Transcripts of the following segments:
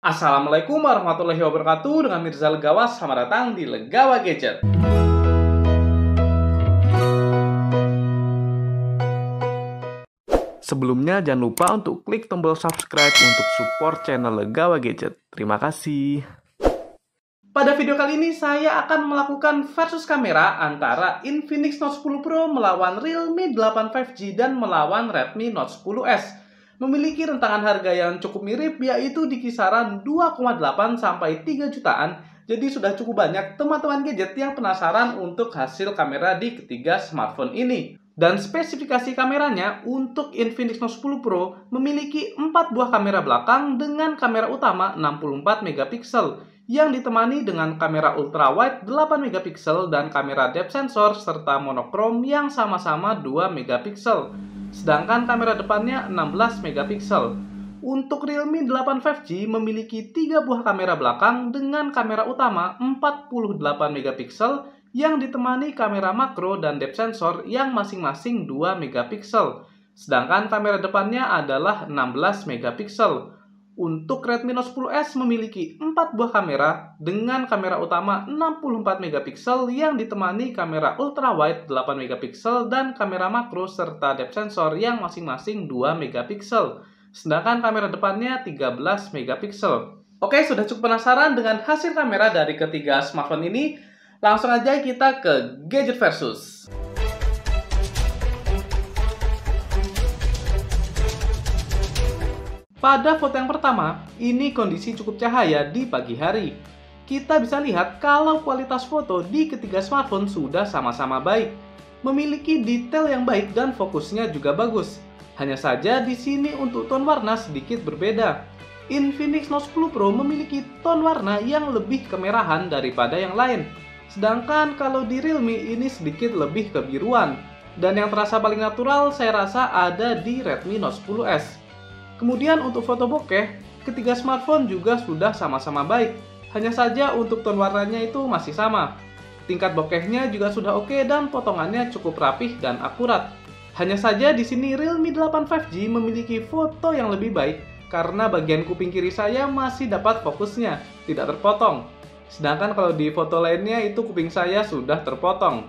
Assalamualaikum warahmatullahi wabarakatuh. Dengan Mirza Legawa, selamat datang di Legawa Gadget. Sebelumnya jangan lupa untuk klik tombol subscribe untuk support channel Legawa Gadget. Terima kasih. Pada video kali ini saya akan melakukan versus kamera antara Infinix Note 10 Pro melawan Realme 8 5G dan melawan Redmi Note 10S. Memiliki rentangan harga yang cukup mirip, yaitu di kisaran 2,8 sampai 3 jutaan. Jadi sudah cukup banyak teman-teman gadget yang penasaran untuk hasil kamera di ketiga smartphone ini. Dan spesifikasi kameranya untuk Infinix Note 10 Pro memiliki 4 buah kamera belakang dengan kamera utama 64 megapiksel yang ditemani dengan kamera ultrawide 8 megapiksel dan kamera depth sensor serta monokrom yang sama-sama 2 megapiksel. Sedangkan kamera depannya 16 megapiksel. Untuk Realme 8 5G memiliki 3 buah kamera belakang dengan kamera utama 48 megapiksel yang ditemani kamera makro dan depth sensor yang masing-masing 2 megapiksel. Sedangkan kamera depannya adalah 16 megapiksel. Untuk Redmi Note 10S memiliki 4 buah kamera dengan kamera utama 64 megapiksel yang ditemani kamera ultrawide 8 megapiksel dan kamera makro serta depth sensor yang masing-masing 2 megapiksel. Sedangkan kamera depannya 13 megapiksel. Oke, sudah cukup penasaran dengan hasil kamera dari ketiga smartphone ini? Langsung aja kita ke Gadget Versus. Pada foto yang pertama, ini kondisi cukup cahaya di pagi hari. Kita bisa lihat kalau kualitas foto di ketiga smartphone sudah sama-sama baik. Memiliki detail yang baik dan fokusnya juga bagus. Hanya saja di sini untuk tone warna sedikit berbeda. Infinix Note 10 Pro memiliki tone warna yang lebih kemerahan daripada yang lain. Sedangkan kalau di Realme ini sedikit lebih kebiruan. Dan yang terasa paling natural saya rasa ada di Redmi Note 10S. Kemudian untuk foto bokeh, ketiga smartphone juga sudah sama-sama baik. Hanya saja untuk tone warnanya itu masih sama. Tingkat bokehnya juga sudah oke dan potongannya cukup rapih dan akurat. Hanya saja di sini Realme 8 5G memiliki foto yang lebih baik karena bagian kuping kiri saya masih dapat fokusnya, tidak terpotong. Sedangkan kalau di foto lainnya itu kuping saya sudah terpotong.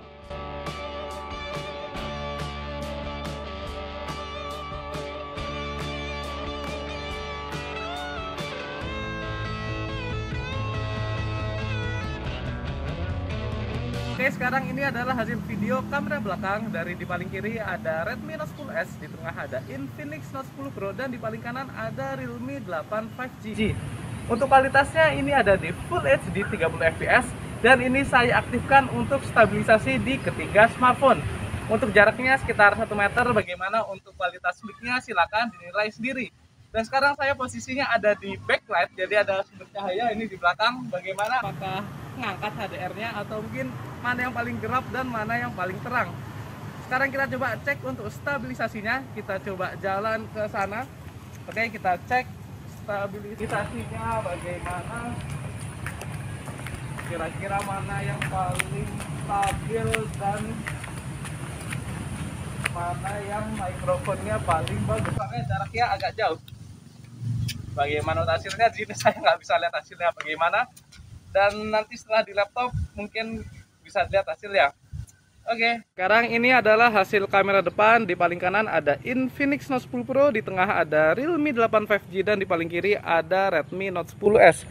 Oke, sekarang ini adalah hasil video kamera belakang. Dari di paling kiri ada Redmi Note 10S, di tengah ada Infinix Note 10 Pro, dan di paling kanan ada Realme 8 5G. Untuk kualitasnya ini ada di Full HD 30 fps, dan ini saya aktifkan untuk stabilisasi di ketiga smartphone. Untuk jaraknya sekitar 1 meter, bagaimana untuk kualitas mic-nya silakan dinilai sendiri. Dan sekarang saya posisinya ada di backlight, jadi ada sumber cahaya ini di belakang. Bagaimana apakah ngangkat HDR-nya atau mungkin mana yang paling gelap dan mana yang paling terang. Sekarang kita coba cek untuk stabilisasinya. Kita coba jalan ke sana. Oke, kita cek stabilisasinya bagaimana. Kira-kira mana yang paling stabil dan mana yang mikrofonnya paling bagus. Makanya jaraknya agak jauh. Bagaimana hasilnya di sini saya nggak bisa lihat hasilnya bagaimana. Dan nanti setelah di laptop mungkin bisa lihat hasilnya. Oke, sekarang ini adalah hasil kamera depan. Di paling kanan ada Infinix Note 10 Pro, di tengah ada Realme 8 5G, dan di paling kiri ada Redmi Note 10S.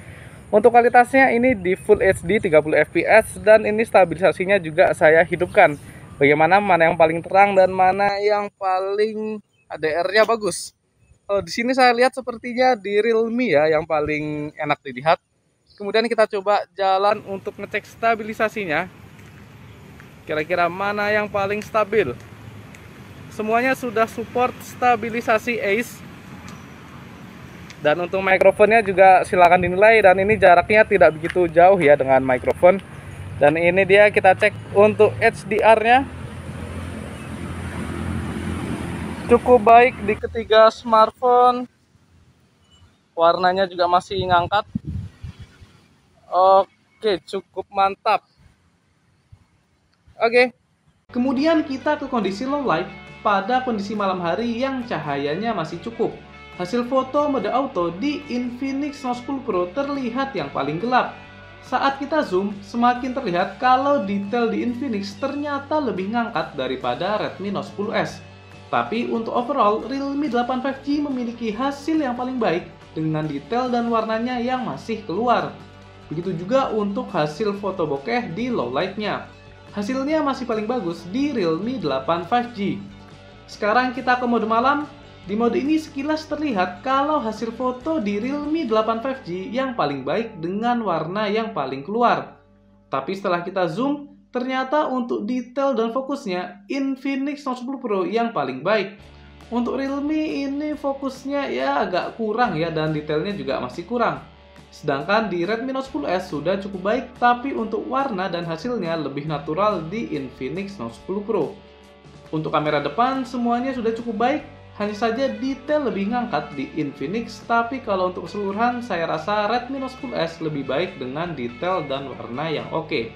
Untuk kualitasnya ini di Full HD 30 fps, dan ini stabilisasinya juga saya hidupkan. Bagaimana mana yang paling terang dan mana yang paling HDR-nya bagus. Kalau di sini saya lihat sepertinya di Realme ya yang paling enak dilihat. Kemudian kita coba jalan untuk ngecek stabilisasinya. Kira-kira mana yang paling stabil. Semuanya sudah support stabilisasi ACE. Dan untuk mikrofonnya juga silakan dinilai. Dan ini jaraknya tidak begitu jauh ya dengan mikrofon. Dan ini dia kita cek untuk HDR-nya. Cukup baik di ketiga smartphone. Warnanya juga masih ngangkat. Oke, cukup mantap. Oke. Kemudian kita ke kondisi low light pada kondisi malam hari yang cahayanya masih cukup. Hasil foto mode auto di Infinix Note 10 Pro terlihat yang paling gelap. Saat kita zoom, semakin terlihat kalau detail di Infinix ternyata lebih ngangkat daripada Redmi Note 10s. Tapi untuk overall, Realme 8 5G memiliki hasil yang paling baik dengan detail dan warnanya yang masih keluar. Begitu juga untuk hasil foto bokeh di low light-nya. Hasilnya masih paling bagus di Realme 8 5G. Sekarang kita ke mode malam. Di mode ini sekilas terlihat kalau hasil foto di Realme 8 5G yang paling baik dengan warna yang paling keluar. Tapi setelah kita zoom, ternyata untuk detail dan fokusnya Infinix Note 10 Pro yang paling baik. Untuk Realme ini fokusnya ya agak kurang ya, dan detailnya juga masih kurang. Sedangkan di Redmi Note 10s sudah cukup baik, tapi untuk warna dan hasilnya lebih natural di Infinix Note 10 Pro. Untuk kamera depan semuanya sudah cukup baik. Hanya saja detail lebih ngangkat di Infinix, tapi kalau untuk keseluruhan saya rasa Redmi Note 10s lebih baik dengan detail dan warna yang oke.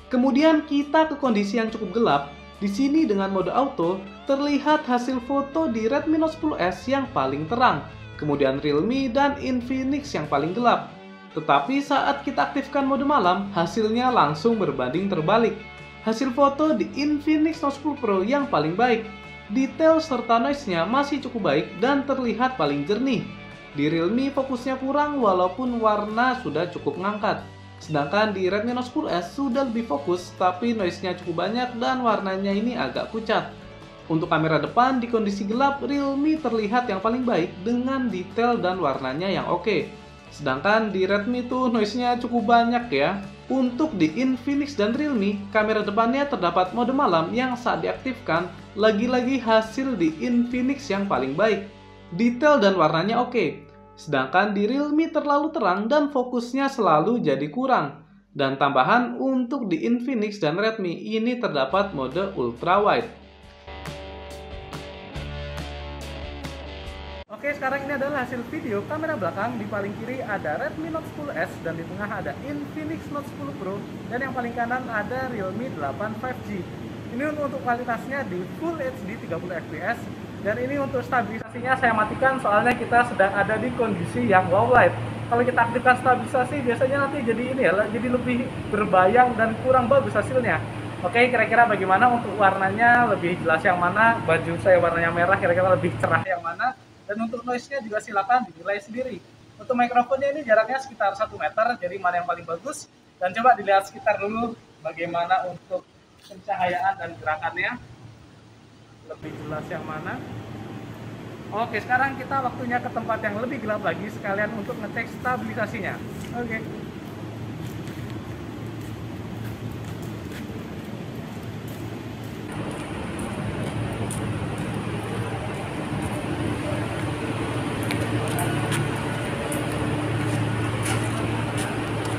Kemudian kita ke kondisi yang cukup gelap. Di sini dengan mode auto, terlihat hasil foto di Redmi Note 10s yang paling terang, kemudian Realme dan Infinix yang paling gelap. Tetapi saat kita aktifkan mode malam, hasilnya langsung berbanding terbalik. Hasil foto di Infinix Note 10 Pro yang paling baik. Detail serta noise-nya masih cukup baik dan terlihat paling jernih. Di Realme fokusnya kurang walaupun warna sudah cukup ngangkat. Sedangkan di Redmi Note 10s sudah lebih fokus, tapi noise-nya cukup banyak dan warnanya ini agak pucat. Untuk kamera depan di kondisi gelap, Realme terlihat yang paling baik dengan detail dan warnanya yang oke. Sedangkan di Redmi tuh noise-nya cukup banyak ya. Untuk di Infinix dan Realme, kamera depannya terdapat mode malam yang saat diaktifkan, lagi-lagi hasil di Infinix yang paling baik. Detail dan warnanya oke. Sedangkan di Realme terlalu terang dan fokusnya selalu jadi kurang. Dan tambahan untuk di Infinix dan Redmi ini terdapat mode ultra wide. Oke, sekarang ini adalah hasil video kamera belakang. Di paling kiri ada Redmi Note 10s dan di tengah ada Infinix Note 10 Pro, dan yang paling kanan ada Realme 8 5G. Ini untuk kualitasnya di Full HD 30 fps. Dan ini untuk stabilisasinya saya matikan soalnya kita sedang ada di kondisi yang low light. Kalau kita aktifkan stabilisasi biasanya nanti jadi ini ya, jadi lebih berbayang dan kurang bagus hasilnya. Oke, kira-kira bagaimana untuk warnanya lebih jelas yang mana? Baju saya warnanya merah, kira-kira lebih cerah yang mana? Dan untuk noise-nya juga silakan dinilai sendiri. Untuk mikrofonnya ini jaraknya sekitar 1 meter, jadi mana yang paling bagus? Dan coba dilihat sekitar dulu bagaimana untuk pencahayaan dan gerakannya. Lebih jelas yang mana? Oke, sekarang kita waktunya ke tempat yang lebih gelap lagi sekalian untuk ngecek stabilisasinya. Oke.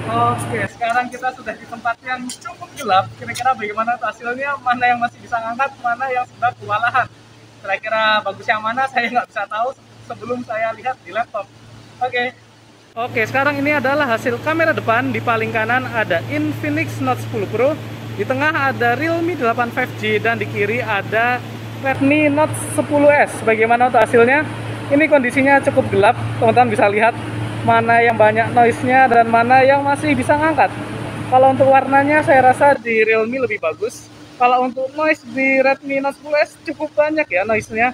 Oke, sekarang kita sudah di tempat yang cukup gelap. Kira-kira bagaimana hasilnya? Mana yang masih bisa ngangkat, mana yang sudah kewalahan. Kira-kira bagus yang mana saya nggak bisa tahu sebelum saya lihat di laptop. Oke, sekarang ini adalah hasil kamera depan. Di paling kanan ada Infinix Note 10 Pro, di tengah ada Realme 8 5G, dan di kiri ada Redmi Note 10s. Bagaimana untuk hasilnya? Ini kondisinya cukup gelap, teman-teman bisa lihat mana yang banyak noise-nya dan mana yang masih bisa ngangkat. Kalau untuk warnanya saya rasa di Realme lebih bagus. Kalau untuk noise di Redmi Note 10s cukup banyak ya noise-nya.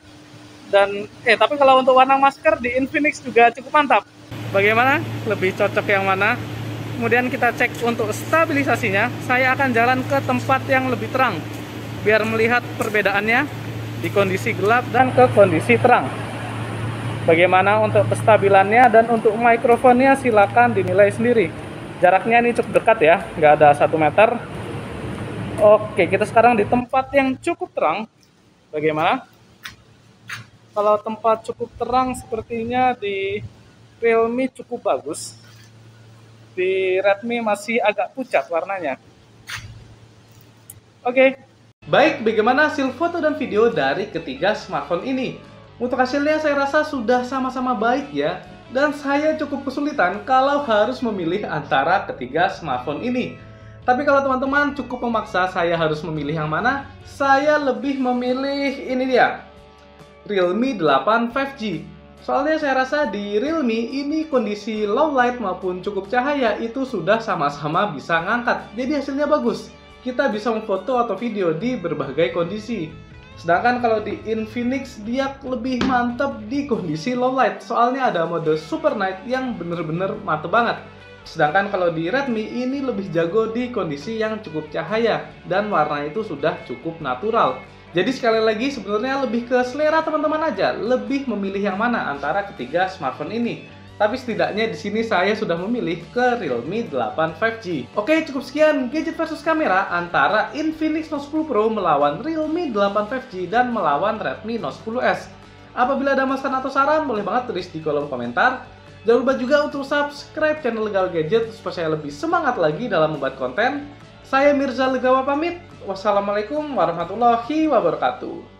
Dan tapi kalau untuk warna masker di Infinix juga cukup mantap. Bagaimana? Lebih cocok yang mana? Kemudian kita cek untuk stabilisasinya. Saya akan jalan ke tempat yang lebih terang biar melihat perbedaannya di kondisi gelap dan ke kondisi terang. Bagaimana untuk kestabilannya dan untuk mikrofonnya silakan dinilai sendiri. Jaraknya ini cukup dekat ya, nggak ada 1 meter. Oke, kita sekarang di tempat yang cukup terang. Bagaimana? Kalau tempat cukup terang sepertinya di Realme cukup bagus. Di Redmi masih agak pucat warnanya. Oke. Baik, bagaimana hasil foto dan video dari ketiga smartphone ini? Untuk hasilnya saya rasa sudah sama-sama baik ya. Dan saya cukup kesulitan kalau harus memilih antara ketiga smartphone ini. Tapi kalau teman-teman cukup memaksa saya harus memilih yang mana, saya lebih memilih ini dia, Realme 8 5G. Soalnya saya rasa di Realme ini kondisi low light maupun cukup cahaya itu sudah sama-sama bisa ngangkat. Jadi hasilnya bagus. Kita bisa memfoto atau video di berbagai kondisi. Sedangkan kalau di Infinix dia lebih mantap di kondisi low light. Soalnya ada mode Super Night yang bener-bener mantep banget. Sedangkan kalau di Redmi ini lebih jago di kondisi yang cukup cahaya dan warna itu sudah cukup natural. Jadi sekali lagi sebenarnya lebih ke selera teman-teman aja, lebih memilih yang mana antara ketiga smartphone ini. Tapi setidaknya di sini saya sudah memilih ke Realme 8 5G. Oke, cukup sekian gadget versus kamera antara Infinix Note 10 Pro melawan Realme 8 5G dan melawan Redmi Note 10S. Apabila ada masukan atau saran, boleh banget tulis di kolom komentar. Jangan lupa juga untuk subscribe channel Legawa Gadget supaya saya lebih semangat lagi dalam membuat konten. Saya Mirza Legawa pamit. Wassalamualaikum warahmatullahi wabarakatuh.